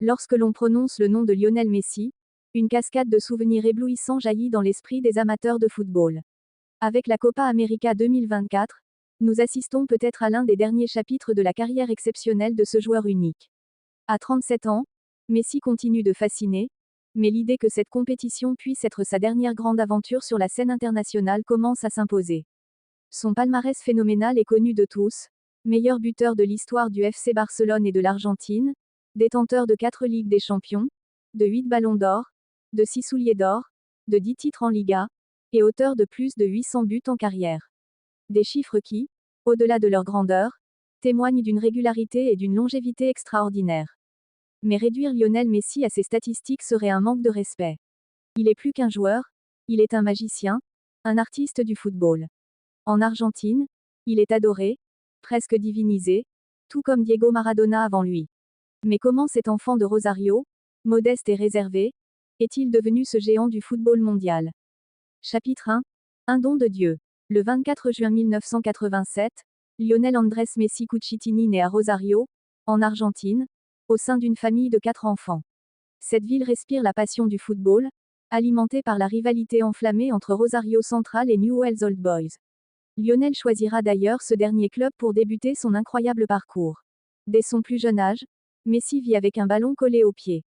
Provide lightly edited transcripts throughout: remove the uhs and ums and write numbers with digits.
Lorsque l'on prononce le nom de Lionel Messi, une cascade de souvenirs éblouissants jaillit dans l'esprit des amateurs de football. Avec la Copa América 2024, nous assistons peut-être à l'un des derniers chapitres de la carrière exceptionnelle de ce joueur unique. À 37 ans, Messi continue de fasciner, mais l'idée que cette compétition puisse être sa dernière grande aventure sur la scène internationale commence à s'imposer. Son palmarès phénoménal est connu de tous, meilleur buteur de l'histoire du FC Barcelone et de l'Argentine, détenteur de 4 Ligues des Champions, de 8 ballons d'or, de 6 souliers d'or, de 10 titres en Liga, et auteur de plus de 800 buts en carrière. Des chiffres qui, au-delà de leur grandeur, témoignent d'une régularité et d'une longévité extraordinaires. Mais réduire Lionel Messi à ces statistiques serait un manque de respect. Il est plus qu'un joueur, il est un magicien, un artiste du football. En Argentine, il est adoré, presque divinisé, tout comme Diego Maradona avant lui. Mais comment cet enfant de Rosario, modeste et réservé, est-il devenu ce géant du football mondial? Chapitre 1. Un don de Dieu. Le 24 juin 1987, Lionel Andrés Messi Cucitini naît à Rosario, en Argentine, au sein d'une famille de 4 enfants. Cette ville respire la passion du football, alimentée par la rivalité enflammée entre Rosario Central et Newell's Old Boys. Lionel choisira d'ailleurs ce dernier club pour débuter son incroyable parcours. Dès son plus jeune âge, Messi vit avec un ballon collé au pied.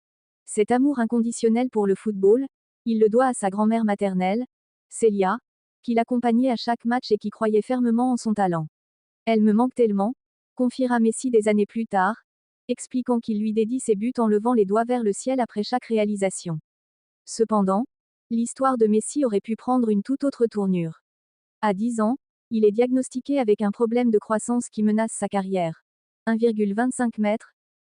Cet amour inconditionnel pour le football, il le doit à sa grand-mère maternelle, Celia, qui l'accompagnait à chaque match et qui croyait fermement en son talent. Elle me manque tellement, confiera Messi des années plus tard, expliquant qu'il lui dédie ses buts en levant les doigts vers le ciel après chaque réalisation. Cependant, l'histoire de Messi aurait pu prendre une toute autre tournure. À 10 ans, il est diagnostiqué avec un problème de croissance qui menace sa carrière. 1,25 m,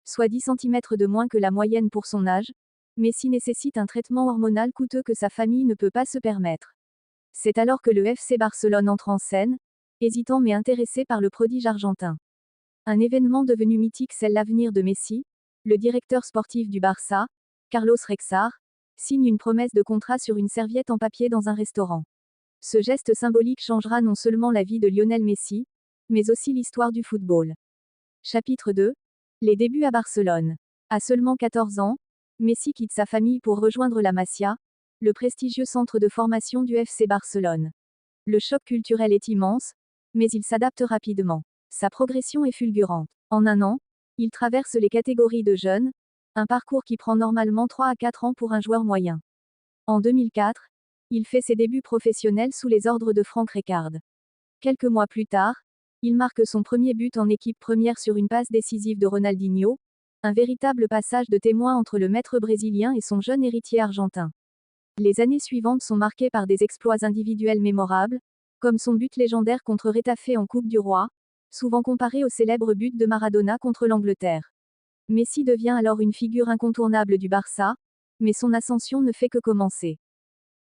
soit 10 cm de moins que la moyenne pour son âge, Messi nécessite un traitement hormonal coûteux que sa famille ne peut pas se permettre. C'est alors que le FC Barcelone entre en scène, hésitant mais intéressé par le prodige argentin. Un événement devenu mythique scelle l'avenir de Messi. Le directeur sportif du Barça, Carlos Rexach, signe une promesse de contrat sur une serviette en papier dans un restaurant. Ce geste symbolique changera non seulement la vie de Lionel Messi, mais aussi l'histoire du football. Chapitre 2. Les débuts à Barcelone. À seulement 14 ans, Messi quitte sa famille pour rejoindre la Masia, le prestigieux centre de formation du FC Barcelone. Le choc culturel est immense, mais il s'adapte rapidement. Sa progression est fulgurante. En un an, il traverse les catégories de jeunes, un parcours qui prend normalement 3 à 4 ans pour un joueur moyen. En 2004, il fait ses débuts professionnels sous les ordres de Franck Rijkaard. Quelques mois plus tard, il marque son premier but en équipe première sur une passe décisive de Ronaldinho, un véritable passage de témoin entre le maître brésilien et son jeune héritier argentin. Les années suivantes sont marquées par des exploits individuels mémorables, comme son but légendaire contre Retafe en Coupe du Roi, souvent comparé au célèbre but de Maradona contre l'Angleterre. Messi devient alors une figure incontournable du Barça, mais son ascension ne fait que commencer.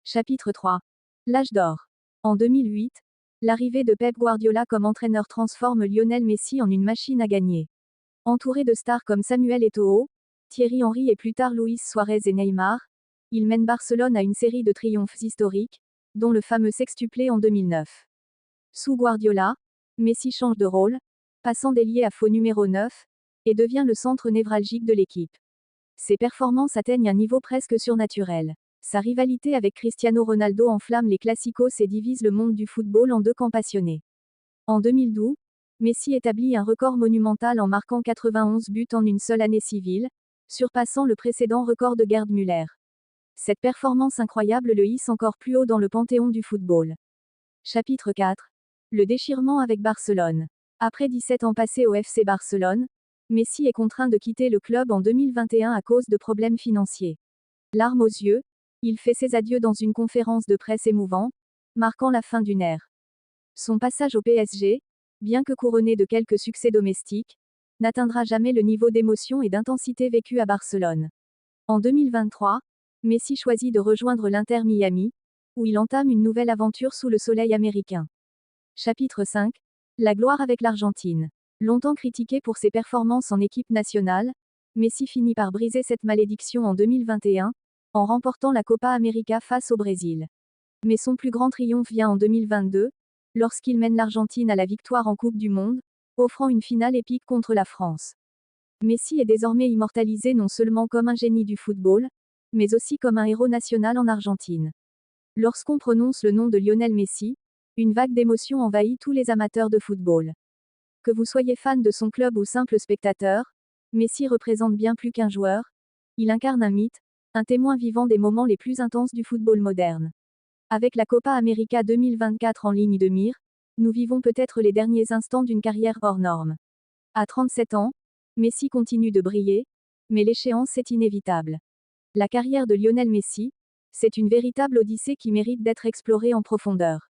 Chapitre 3. L'âge d'or. En 2008, l'arrivée de Pep Guardiola comme entraîneur transforme Lionel Messi en une machine à gagner. Entouré de stars comme Samuel Eto'o, Thierry Henry et plus tard Luis Suarez et Neymar, il mène Barcelone à une série de triomphes historiques, dont le fameux sextuplé en 2009. Sous Guardiola, Messi change de rôle, passant d'ailier à faux numéro 9, et devient le centre névralgique de l'équipe. Ses performances atteignent un niveau presque surnaturel. Sa rivalité avec Cristiano Ronaldo enflamme les classicos et divise le monde du football en deux camps passionnés. En 2012, Messi établit un record monumental en marquant 91 buts en une seule année civile, surpassant le précédent record de Gerd Müller. Cette performance incroyable le hisse encore plus haut dans le panthéon du football. Chapitre 4. Le déchirement avec Barcelone. Après 17 ans passés au FC Barcelone, Messi est contraint de quitter le club en 2021 à cause de problèmes financiers. Larmes aux yeux, il fait ses adieux dans une conférence de presse émouvante, marquant la fin d'une ère. Son passage au PSG, bien que couronné de quelques succès domestiques, n'atteindra jamais le niveau d'émotion et d'intensité vécu à Barcelone. En 2023, Messi choisit de rejoindre l'Inter Miami, où il entame une nouvelle aventure sous le soleil américain. Chapitre 5. La gloire avec l'Argentine. Longtemps critiqué pour ses performances en équipe nationale, Messi finit par briser cette malédiction en 2021, en remportant la Copa América face au Brésil. Mais son plus grand triomphe vient en 2022, lorsqu'il mène l'Argentine à la victoire en Coupe du Monde, offrant une finale épique contre la France. Messi est désormais immortalisé non seulement comme un génie du football, mais aussi comme un héros national en Argentine. Lorsqu'on prononce le nom de Lionel Messi, une vague d'émotion envahit tous les amateurs de football. Que vous soyez fan de son club ou simple spectateur, Messi représente bien plus qu'un joueur, il incarne un mythe, un témoin vivant des moments les plus intenses du football moderne. Avec la Copa América 2024 en ligne de mire, nous vivons peut-être les derniers instants d'une carrière hors norme. À 37 ans, Messi continue de briller, mais l'échéance est inévitable. La carrière de Lionel Messi, c'est une véritable odyssée qui mérite d'être explorée en profondeur.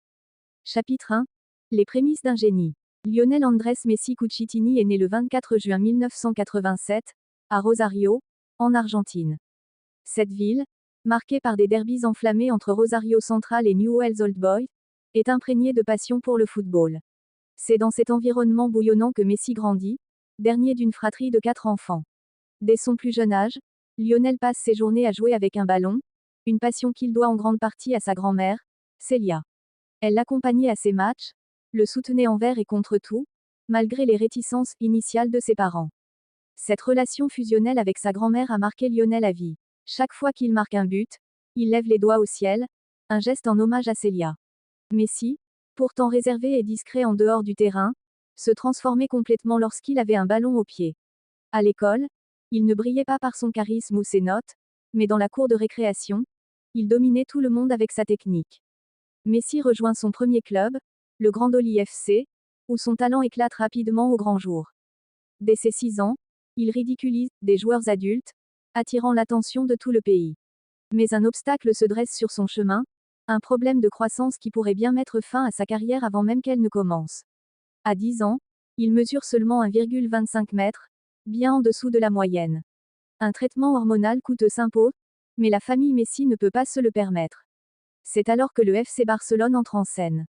Chapitre 1. Les prémices d'un génie. Lionel Andrés Messi Cucitini est né le 24 juin 1987, à Rosario, en Argentine. Cette ville, marquée par des derbys enflammés entre Rosario Central et Newell's Old Boys, est imprégnée de passion pour le football. C'est dans cet environnement bouillonnant que Messi grandit, dernier d'une fratrie de 4 enfants. Dès son plus jeune âge, Lionel passe ses journées à jouer avec un ballon, une passion qu'il doit en grande partie à sa grand-mère, Celia. Elle l'accompagnait à ses matchs, le soutenait envers et contre tout, malgré les réticences initiales de ses parents. Cette relation fusionnelle avec sa grand-mère a marqué Lionel à vie. Chaque fois qu'il marque un but, il lève les doigts au ciel, un geste en hommage à Celia. Messi, pourtant réservé et discret en dehors du terrain, se transformait complètement lorsqu'il avait un ballon au pied. À l'école, il ne brillait pas par son charisme ou ses notes, mais dans la cour de récréation, il dominait tout le monde avec sa technique. Messi rejoint son premier club, le Grandoli FC, où son talent éclate rapidement au grand jour. Dès ses 6 ans, il ridiculise des joueurs adultes, attirant l'attention de tout le pays. Mais un obstacle se dresse sur son chemin, un problème de croissance qui pourrait bien mettre fin à sa carrière avant même qu'elle ne commence. À 10 ans, il mesure seulement 1,25 m, bien en dessous de la moyenne. Un traitement hormonal coûteux s'impose, mais la famille Messi ne peut pas se le permettre. C'est alors que le FC Barcelone entre en scène.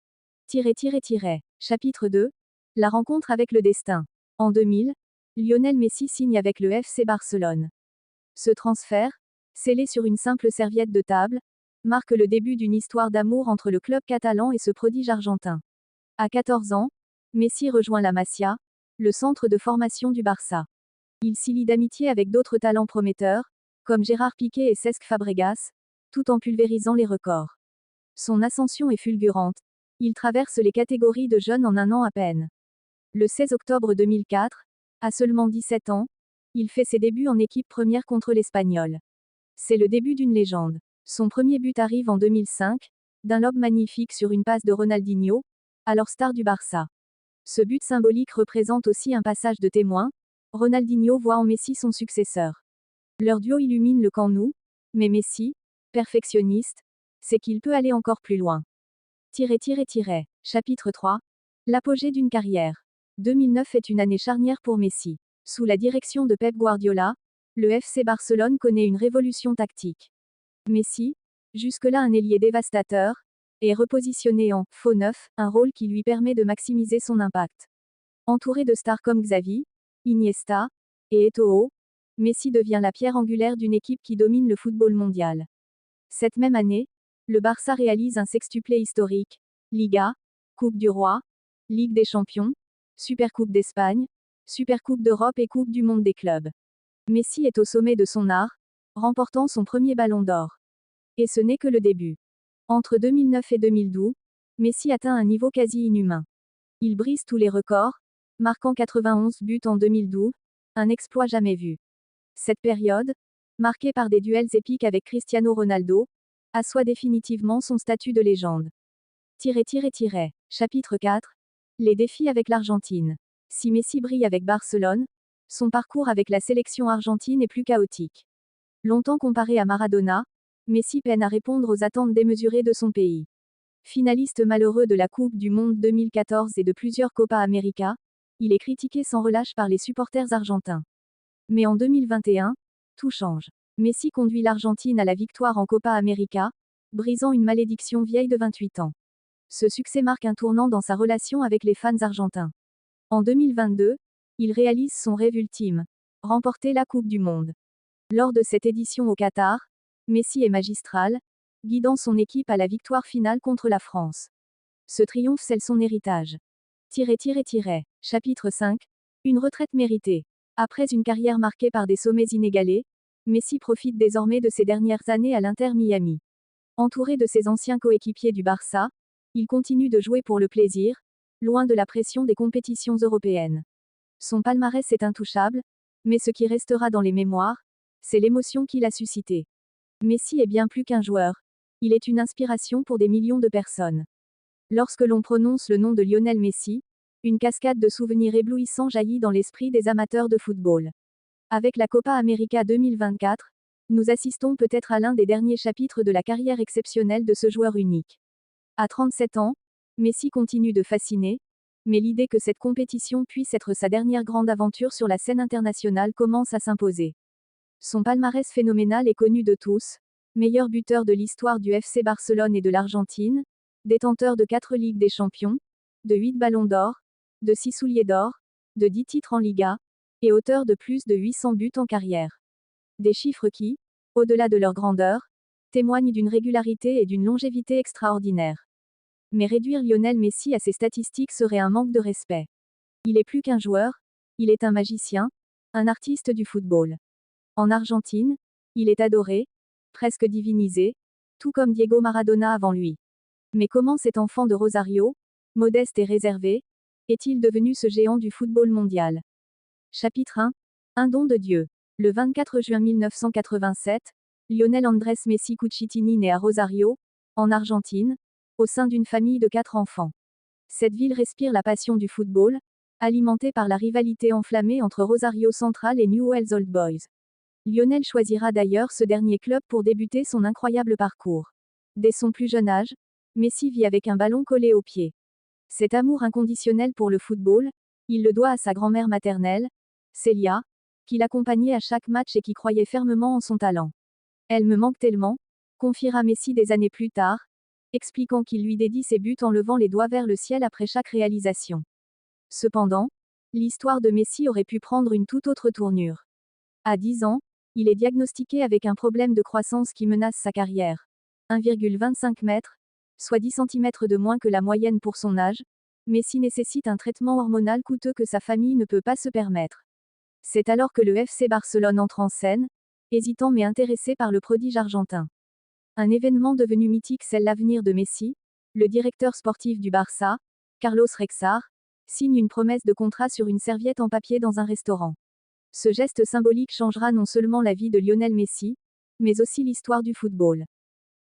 Chapitre 2. La rencontre avec le destin. En 2000, Lionel Messi signe avec le FC Barcelone. Ce transfert, scellé sur une simple serviette de table, marque le début d'une histoire d'amour entre le club catalan et ce prodige argentin. À 14 ans, Messi rejoint la Masia, le centre de formation du Barça. Il s'y lie d'amitié avec d'autres talents prometteurs, comme Gérard Piqué et Cesc Fabregas, tout en pulvérisant les records. Son ascension est fulgurante. Il traverse les catégories de jeunes en un an à peine. Le 16 octobre 2004, à seulement 17 ans, il fait ses débuts en équipe première contre l'Espagnol. C'est le début d'une légende. Son premier but arrive en 2005, d'un lob magnifique sur une passe de Ronaldinho, alors star du Barça. Ce but symbolique représente aussi un passage de témoin. Ronaldinho voit en Messi son successeur. Leur duo illumine le Camp Nou, mais Messi, perfectionniste, sait qu'il peut aller encore plus loin. Chapitre 3. L'apogée d'une carrière. 2009 est une année charnière pour Messi. Sous la direction de Pep Guardiola, le FC Barcelone connaît une révolution tactique. Messi, jusque-là un ailier dévastateur, est repositionné en faux neuf, un rôle qui lui permet de maximiser son impact. Entouré de stars comme Xavi, Iniesta et Eto'o, Messi devient la pierre angulaire d'une équipe qui domine le football mondial. Cette même année, le Barça réalise un sextuplé historique: Liga, Coupe du Roi, Ligue des Champions, Supercoupe d'Espagne, Supercoupe d'Europe et Coupe du Monde des clubs. Messi est au sommet de son art, remportant son premier ballon d'or. Et ce n'est que le début. Entre 2009 et 2012, Messi atteint un niveau quasi inhumain. Il brise tous les records, marquant 91 buts en 2012, un exploit jamais vu. Cette période, marquée par des duels épiques avec Cristiano Ronaldo, assoit définitivement son statut de légende. Chapitre 4. Les défis avec l'Argentine. Si Messi brille avec Barcelone, son parcours avec la sélection argentine est plus chaotique. Longtemps comparé à Maradona, Messi peine à répondre aux attentes démesurées de son pays. Finaliste malheureux de la Coupe du Monde 2014 et de plusieurs Copa América, il est critiqué sans relâche par les supporters argentins. Mais en 2021, tout change. Messi conduit l'Argentine à la victoire en Copa América, brisant une malédiction vieille de 28 ans. Ce succès marque un tournant dans sa relation avec les fans argentins. En 2022, il réalise son rêve ultime: remporter la Coupe du Monde. Lors de cette édition au Qatar, Messi est magistral, guidant son équipe à la victoire finale contre la France. Ce triomphe scelle son héritage. Chapitre 5. Une retraite méritée. Après une carrière marquée par des sommets inégalés, Messi profite désormais de ses dernières années à l'Inter Miami. Entouré de ses anciens coéquipiers du Barça, il continue de jouer pour le plaisir, loin de la pression des compétitions européennes. Son palmarès est intouchable, mais ce qui restera dans les mémoires, c'est l'émotion qu'il a suscitée. Messi est bien plus qu'un joueur. Il est une inspiration pour des millions de personnes. Lorsque l'on prononce le nom de Lionel Messi, une cascade de souvenirs éblouissants jaillit dans l'esprit des amateurs de football. Avec la Copa América 2024, nous assistons peut-être à l'un des derniers chapitres de la carrière exceptionnelle de ce joueur unique. À 37 ans, Messi continue de fasciner, mais l'idée que cette compétition puisse être sa dernière grande aventure sur la scène internationale commence à s'imposer. Son palmarès phénoménal est connu de tous, meilleur buteur de l'histoire du FC Barcelone et de l'Argentine, détenteur de 4 Ligues des Champions, de 8 Ballons d'Or, de 6 Souliers d'Or, de 10 titres en Liga, et auteur de plus de 800 buts en carrière. Des chiffres qui, au-delà de leur grandeur, témoignent d'une régularité et d'une longévité extraordinaires. Mais réduire Lionel Messi à ces statistiques serait un manque de respect. Il est plus qu'un joueur, il est un magicien, un artiste du football. En Argentine, il est adoré, presque divinisé, tout comme Diego Maradona avant lui. Mais comment cet enfant de Rosario, modeste et réservé, est-il devenu ce géant du football mondial? Chapitre 1. Un don de Dieu. Le 24 juin 1987, Lionel Andrés Messi Cucitini naît à Rosario, en Argentine, au sein d'une famille de 4 enfants. Cette ville respire la passion du football, alimentée par la rivalité enflammée entre Rosario Central et Newell's Old Boys. Lionel choisira d'ailleurs ce dernier club pour débuter son incroyable parcours. Dès son plus jeune âge, Messi vit avec un ballon collé au pied. Cet amour inconditionnel pour le football, il le doit à sa grand-mère maternelle, Celia, qui l'accompagnait à chaque match et qui croyait fermement en son talent. Elle me manque tellement, confiera Messi des années plus tard, expliquant qu'il lui dédie ses buts en levant les doigts vers le ciel après chaque réalisation. Cependant, l'histoire de Messi aurait pu prendre une toute autre tournure. À 10 ans, il est diagnostiqué avec un problème de croissance qui menace sa carrière. 1,25 m, soit 10 cm de moins que la moyenne pour son âge, Messi nécessite un traitement hormonal coûteux que sa famille ne peut pas se permettre. C'est alors que le FC Barcelone entre en scène, hésitant mais intéressé par le prodige argentin. Un événement devenu mythique scelle l'avenir de Messi. Le directeur sportif du Barça, Carlos Rexach, signe une promesse de contrat sur une serviette en papier dans un restaurant. Ce geste symbolique changera non seulement la vie de Lionel Messi, mais aussi l'histoire du football.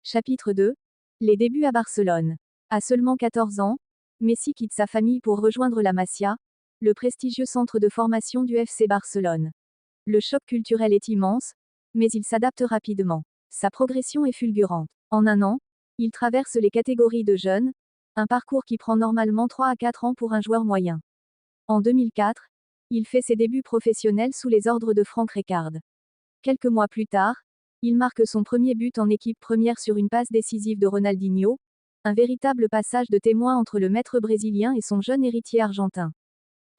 Chapitre 2. Les débuts à Barcelone. À seulement 14 ans, Messi quitte sa famille pour rejoindre la Masia, le prestigieux centre de formation du FC Barcelone. Le choc culturel est immense, mais il s'adapte rapidement. Sa progression est fulgurante. En un an, il traverse les catégories de jeunes, un parcours qui prend normalement 3 à 4 ans pour un joueur moyen. En 2004, il fait ses débuts professionnels sous les ordres de Franck Rijkaard. Quelques mois plus tard, il marque son premier but en équipe première sur une passe décisive de Ronaldinho, un véritable passage de témoin entre le maître brésilien et son jeune héritier argentin.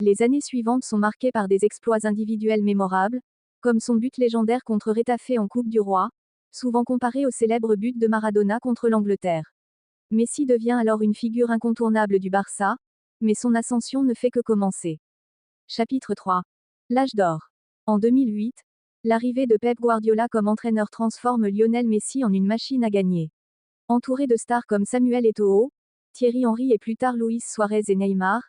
Les années suivantes sont marquées par des exploits individuels mémorables, comme son but légendaire contre Retafe en Coupe du Roi, souvent comparé au célèbre but de Maradona contre l'Angleterre. Messi devient alors une figure incontournable du Barça, mais son ascension ne fait que commencer. Chapitre 3. L'âge d'or. En 2008, l'arrivée de Pep Guardiola comme entraîneur transforme Lionel Messi en une machine à gagner. Entouré de stars comme Samuel Eto'o, Thierry Henry et plus tard Luis Suarez et Neymar,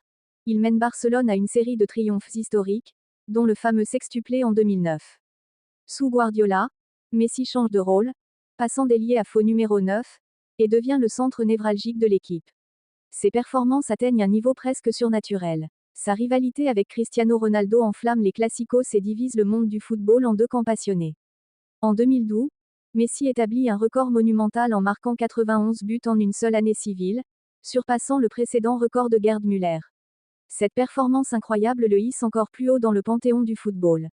il mène Barcelone à une série de triomphes historiques, dont le fameux sextuplé en 2009. Sous Guardiola, Messi change de rôle, passant d'ailier à faux numéro 9, et devient le centre névralgique de l'équipe. Ses performances atteignent un niveau presque surnaturel. Sa rivalité avec Cristiano Ronaldo enflamme les classicos et divise le monde du football en deux camps passionnés. En 2012, Messi établit un record monumental en marquant 91 buts en une seule année civile, surpassant le précédent record de Gerd Müller. Cette performance incroyable le hisse encore plus haut dans le panthéon du football.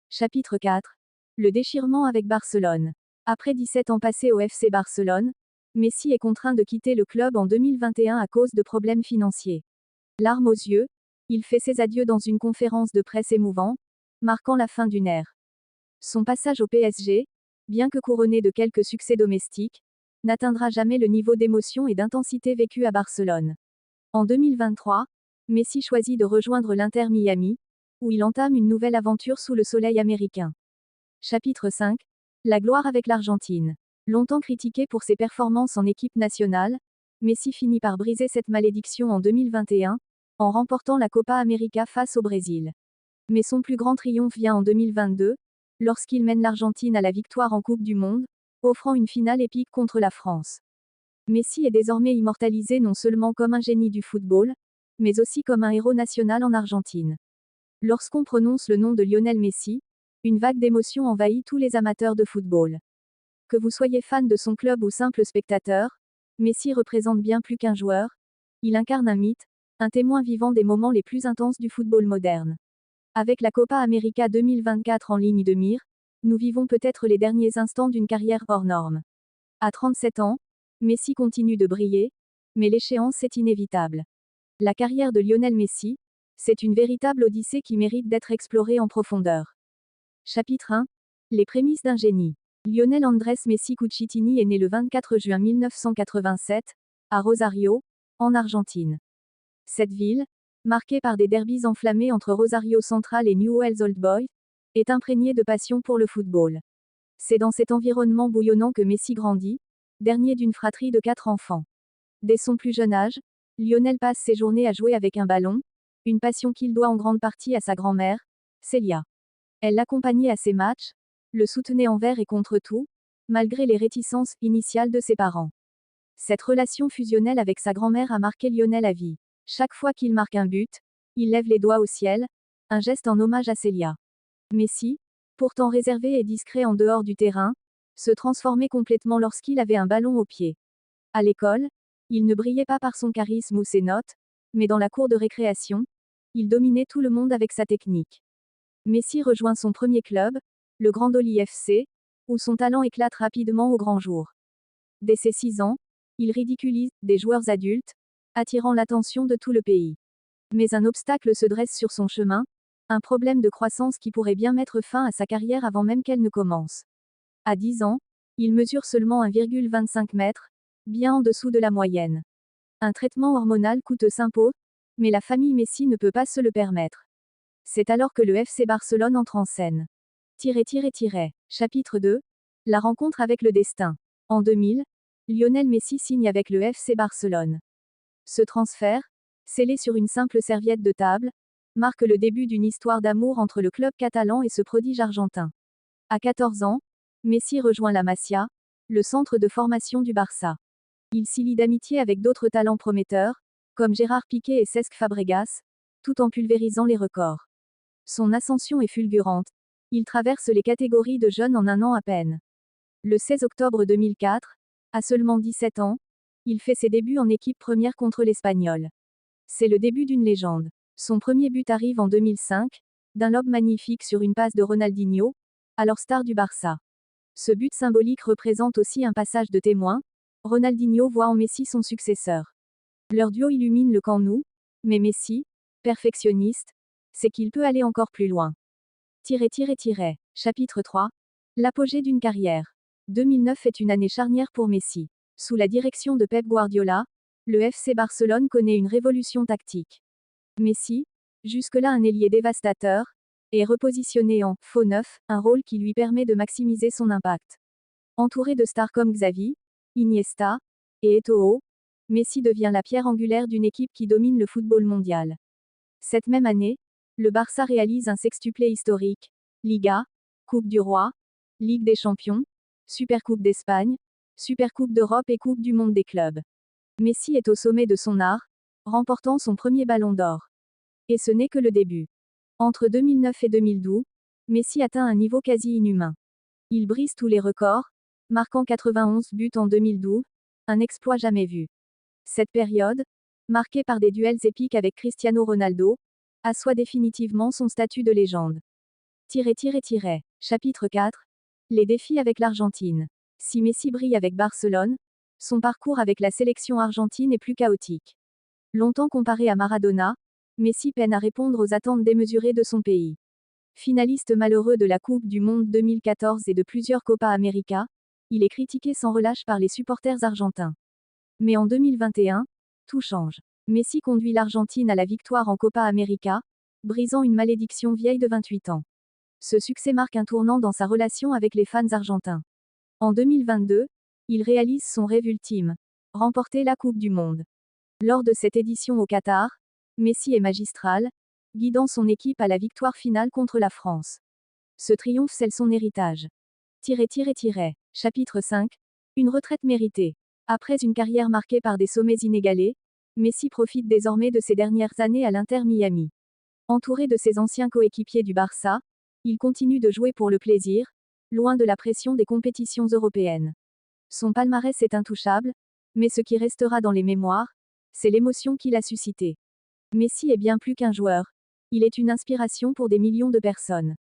Chapitre 4. Le déchirement avec Barcelone. Après 17 ans passés au FC Barcelone, Messi est contraint de quitter le club en 2021 à cause de problèmes financiers. Larmes aux yeux, il fait ses adieux dans une conférence de presse émouvante, marquant la fin d'une ère. Son passage au PSG, bien que couronné de quelques succès domestiques, n'atteindra jamais le niveau d'émotion et d'intensité vécu à Barcelone. En 2023, Messi choisit de rejoindre l'Inter Miami, où il entame une nouvelle aventure sous le soleil américain. Chapitre 5. La gloire avec l'Argentine. Longtemps critiqué pour ses performances en équipe nationale, Messi finit par briser cette malédiction en 2021, en remportant la Copa América face au Brésil. Mais son plus grand triomphe vient en 2022, lorsqu'il mène l'Argentine à la victoire en Coupe du Monde, offrant une finale épique contre la France. Messi est désormais immortalisé non seulement comme un génie du football, mais aussi comme un héros national en Argentine. Lorsqu'on prononce le nom de Lionel Messi, une vague d'émotion envahit tous les amateurs de football. Que vous soyez fan de son club ou simple spectateur, Messi représente bien plus qu'un joueur, il incarne un mythe, un témoin vivant des moments les plus intenses du football moderne. Avec la Copa América 2024 en ligne de mire, nous vivons peut-être les derniers instants d'une carrière hors norme. À 37 ans, Messi continue de briller, mais l'échéance est inévitable. La carrière de Lionel Messi, c'est une véritable odyssée qui mérite d'être explorée en profondeur. Chapitre 1. Les prémices d'un génie. Lionel Andrés Messi Cucitini est né le 24 juin 1987, à Rosario, en Argentine. Cette ville, marquée par des derbys enflammés entre Rosario Central et Newell's Old Boys, est imprégnée de passion pour le football. C'est dans cet environnement bouillonnant que Messi grandit, dernier d'une fratrie de 4 enfants. Dès son plus jeune âge, Lionel passe ses journées à jouer avec un ballon, une passion qu'il doit en grande partie à sa grand-mère, Celia. Elle l'accompagnait à ses matchs, le soutenait envers et contre tout, malgré les réticences initiales de ses parents. Cette relation fusionnelle avec sa grand-mère a marqué Lionel à vie. Chaque fois qu'il marque un but, il lève les doigts au ciel, un geste en hommage à Celia. Messi, pourtant réservé et discret en dehors du terrain, se transformait complètement lorsqu'il avait un ballon au pied. À l'école, il ne brillait pas par son charisme ou ses notes, mais dans la cour de récréation, il dominait tout le monde avec sa technique. Messi rejoint son premier club, le Grandoli FC, où son talent éclate rapidement au grand jour. Dès ses 6 ans, il ridiculise des joueurs adultes, attirant l'attention de tout le pays. Mais un obstacle se dresse sur son chemin, un problème de croissance qui pourrait bien mettre fin à sa carrière avant même qu'elle ne commence. À 10 ans, il mesure seulement 1,25 m, bien en dessous de la moyenne. Un traitement hormonal coûteux s'impose, mais la famille Messi ne peut pas se le permettre. C'est alors que le FC Barcelone entre en scène. Chapitre 2. La rencontre avec le destin. En 2000, Lionel Messi signe avec le FC Barcelone. Ce transfert, scellé sur une simple serviette de table, marque le début d'une histoire d'amour entre le club catalan et ce prodige argentin. À 14 ans, Messi rejoint la Masia, le centre de formation du Barça. Il s'y lie d'amitié avec d'autres talents prometteurs, comme Gérard Piqué et Cesc Fabregas, tout en pulvérisant les records. Son ascension est fulgurante. Il traverse les catégories de jeunes en un an à peine. Le 16 octobre 2004, à seulement 17 ans, il fait ses débuts en équipe première contre l'Espagnol. C'est le début d'une légende. Son premier but arrive en 2005, d'un lob magnifique sur une passe de Ronaldinho, alors star du Barça. Ce but symbolique représente aussi un passage de témoin. Ronaldinho voit en Messi son successeur. Leur duo illumine le Camp Nou, mais Messi, perfectionniste, sait qu'il peut aller encore plus loin. Chapitre 3. L'apogée d'une carrière. 2009 est une année charnière pour Messi. Sous la direction de Pep Guardiola, le FC Barcelone connaît une révolution tactique. Messi, jusque-là un ailier dévastateur, est repositionné en faux neuf, un rôle qui lui permet de maximiser son impact. Entouré de stars comme Xavi, Iniesta et Eto'o, Messi devient la pierre angulaire d'une équipe qui domine le football mondial. Cette même année, le Barça réalise un sextuplé historique. Liga, Coupe du Roi, Ligue des Champions, Supercoupe d'Espagne, Supercoupe d'Europe et Coupe du Monde des clubs. Messi est au sommet de son art, remportant son premier ballon d'or. Et ce n'est que le début. Entre 2009 et 2012, Messi atteint un niveau quasi inhumain. Il brise tous les records, marquant 91 buts en 2012, un exploit jamais vu. Cette période, marquée par des duels épiques avec Cristiano Ronaldo, assoit définitivement son statut de légende. Chapitre 4. Les défis avec l'Argentine. Si Messi brille avec Barcelone, son parcours avec la sélection argentine est plus chaotique. Longtemps comparé à Maradona, Messi peine à répondre aux attentes démesurées de son pays. Finaliste malheureux de la Coupe du Monde 2014 et de plusieurs Copa América, il est critiqué sans relâche par les supporters argentins. Mais en 2021, tout change. Messi conduit l'Argentine à la victoire en Copa América, brisant une malédiction vieille de 28 ans. Ce succès marque un tournant dans sa relation avec les fans argentins. En 2022, il réalise son rêve ultime, remporter la Coupe du Monde. Lors de cette édition au Qatar, Messi est magistral, guidant son équipe à la victoire finale contre la France. Ce triomphe scelle son héritage. Chapitre 5. Une retraite méritée. Après une carrière marquée par des sommets inégalés, Messi profite désormais de ses dernières années à l'Inter Miami. Entouré de ses anciens coéquipiers du Barça, il continue de jouer pour le plaisir, loin de la pression des compétitions européennes. Son palmarès est intouchable, mais ce qui restera dans les mémoires, c'est l'émotion qu'il a suscitée. Messi est bien plus qu'un joueur. Il est une inspiration pour des millions de personnes.